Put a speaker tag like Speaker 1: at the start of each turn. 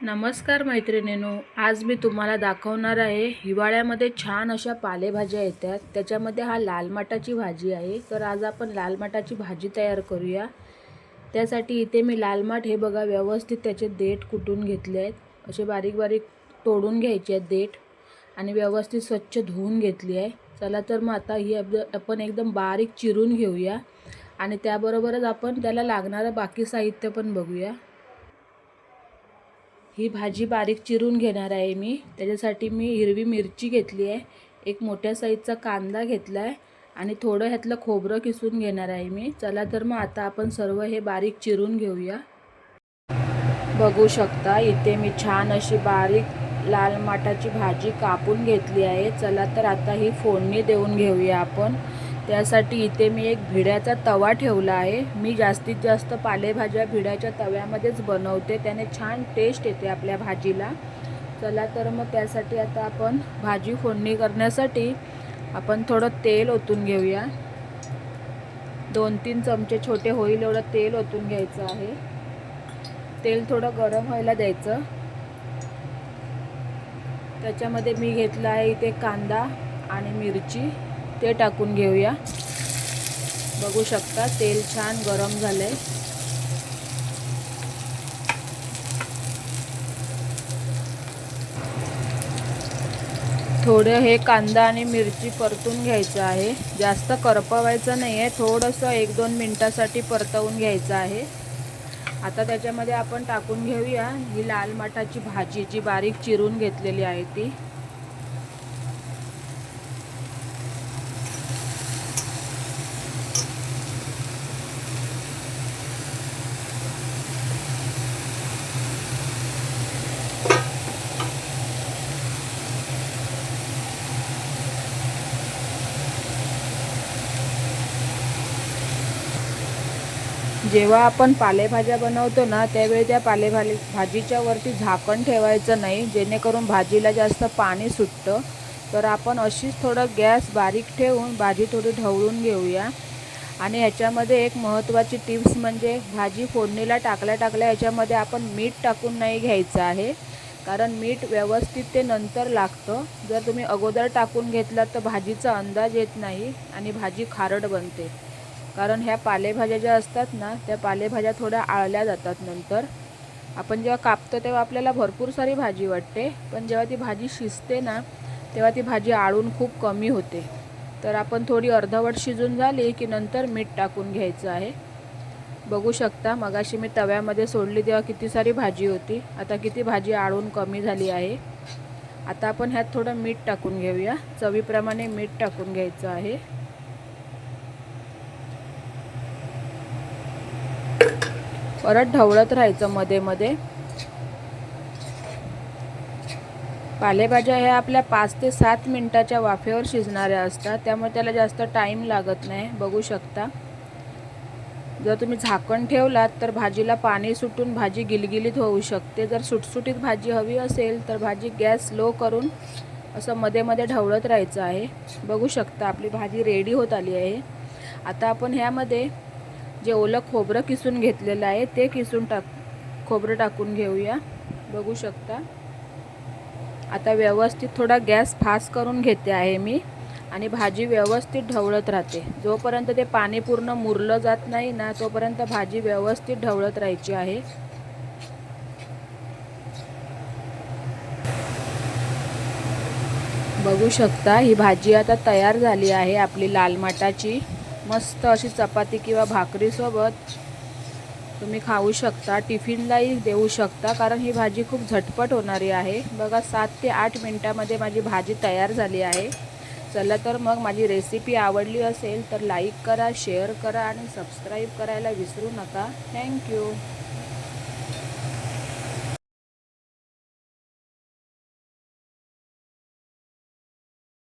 Speaker 1: नमस्कार मैत्रिणींनो, आज मी तुम्हाला दाखवणार आहे हिवाळ्यामध्ये छान अशा पालेभाज्या येतात। त्याच्यामध्ये हा लाल माटाची भाजी आहे। तर आज आपण लाल माटाची भाजी तयार करूया। त्यासाठी इथे मी लाल माठ हे बघा व्यवस्थित त्याचे देठ कुटून घेतले आहेत। असे बारीक बारीक तोडून घ्यायचे आहेत देठ आणि व्यवस्थित स्वच्छ धुवून घेतली आहे। चला तर मग आता ही आपण एकदम बारीक चिरून घेऊया आणि त्याबरोबरच आपण त्याला लागणारे बाकी साहित्य पण बघूया। ही भाजी बारीक चिरून घेणार आहे मी। त्याच्यासाठी मी हिरवी मिरची घेतली आहे, एक मोठ्या साईजचा कांदा घेतला आहे आणि थोडं ह्यातलं खोबरं किसून घेणार आहे मी। चला तर मग आता आपण सर्व हे बारीक चिरून घेऊया। बघू शकता इथे मी छान अशी बारीक लाल माटाची भाजी कापून घेतली आहे। चला तर आता ही फोडणी देऊन घेऊया आपण। त्यासाठी इथे मी एक भिड्याचा तवा ठेवला आहे। मी जास्तीत जास्त पालेभाज्या भिड्याच्या तव्यामध्येच बनवते, त्याने छान टेस्ट येते आपल्या भाजीला। चला तर मग त्यासाठी आता आपण भाजी फोडणी करण्यासाठी आपण थोडं तेल ओतून घेऊया। 2-3 चमचे छोटे होईल एवढं तेल ओतून घ्यायचं आहे। तेल थोडं गरम व्हायला द्यायचं। त्याच्यामध्ये मी घेतला आहे इथे कांदा आणि मिरची, ते टाकून घेऊया। बघू शकता तेल छान गरम झालंय। थोडे हे कांदा आणि मिरची परतून घ्यायचं आहे, जास्त करपवायचं नाही आहे, थोडंसं 1-2 मिनिटासाठी परतवून घ्यायचं आहे। आता त्याच्यामध्ये आपण टाकून घेऊया ही लाल माटाची भाजी जी बारीक चिरून घेतलेली आहे ती। जेव्हा आपण पालेभाज्या बनवतो ना त्यावेळी त्या भाजीच्या वरती झाकण ठेवायचं नाही, जेणेकरून भाजीला जास्त पाणी सुटतं। तर आपण अशीच थोडं गॅस बारीक ठेवून भाजी थोडी ढवळून घेऊया। आणि ह्याच्यामध्ये एक महत्त्वाची टिप्स म्हणजे भाजी फोडणीला टाकल्या ह्याच्यामध्ये आपण मीठ टाकून नाही घ्यायचं आहे, कारण मीठ व्यवस्थित ते नंतर लागतं। जर तुम्ही अगोदर टाकून घेतलात तर भाजीचा अंदाज येत नाही आणि भाजी खारट बनते। कारण ह्या पालेभाज्या ज्या असतात ना त्या पालेभाज्या थोड्या आळल्या जातात नंतर। आपण जेव्हा कापतो तेव्हा आपल्याला भरपूर सारी भाजी वाटते, पण जेव्हा ती भाजी शिजते ना तेव्हा ती भाजी आळून खूप कमी होते। तर आपण थोडी अर्धवट शिजून झाली की नंतर मीठ टाकून घ्यायचं आहे। बघू शकता मगाशी मी तव्यामध्ये सोडली तेव्हा किती सारी भाजी होती, आता किती भाजी आळून कमी झाली आहे। आता आपण ह्यात थोडं मीठ टाकून घेऊया, चवीप्रमाणे मीठ टाकून घ्यायचं आहे। परत ढवळत राहायचं मध्ये मध्ये। पालेभाज्या ह्या आपल्या 5 ते 7 मिनिटाच्या वाफेवर शिजणाऱ्या असतात, त्यामुळे त्याला जास्त टाइम लागत नाही। बघू शकता जर तुम्ही झाकण ठेवलात तर भाजीला पाणी सुटून भाजी गिलगिलीत होऊ शकते। जर सुटसुटीत भाजी हवी असेल तर भाजी गॅस लो करून असं मध्ये मध्ये ढवळत राहायचं आहे। बघू शकता आपली भाजी रेडी होत आली आहे। आता आपण ह्यामध्ये जे ओलं खोबरं किसून घेतलेलं आहे ते खोबरं टाकून घेऊया। बघू शकता आता व्यवस्थित थोडा गॅस फास्ट करून घेते आहे मी आणि भाजी व्यवस्थित ढवळत राहते। जोपर्यंत ते पाणी पूर्ण मुरलं जात नाही ना तोपर्यंत भाजी व्यवस्थित ढवळत राहायची आहे। बघू शकता ही भाजी आता तयार झाली आहे आपली लाल माटाची। मस्त अशी चपाती किंवा भाकरी सोबत तुम्ही खाऊ शकता, टिफिनलाही देऊ शकता, कारण ही भाजी खूप झटपट होणारी आहे। बघा 7 ते 8 मिनिटांमध्ये माझी भाजी तयार झाली आहे। चला तर मग माझी रेसिपी आवडली असेल तर लाईक करा, शेअर करा आणि सबस्क्राईब करायला विसरू नका। थँक्यू।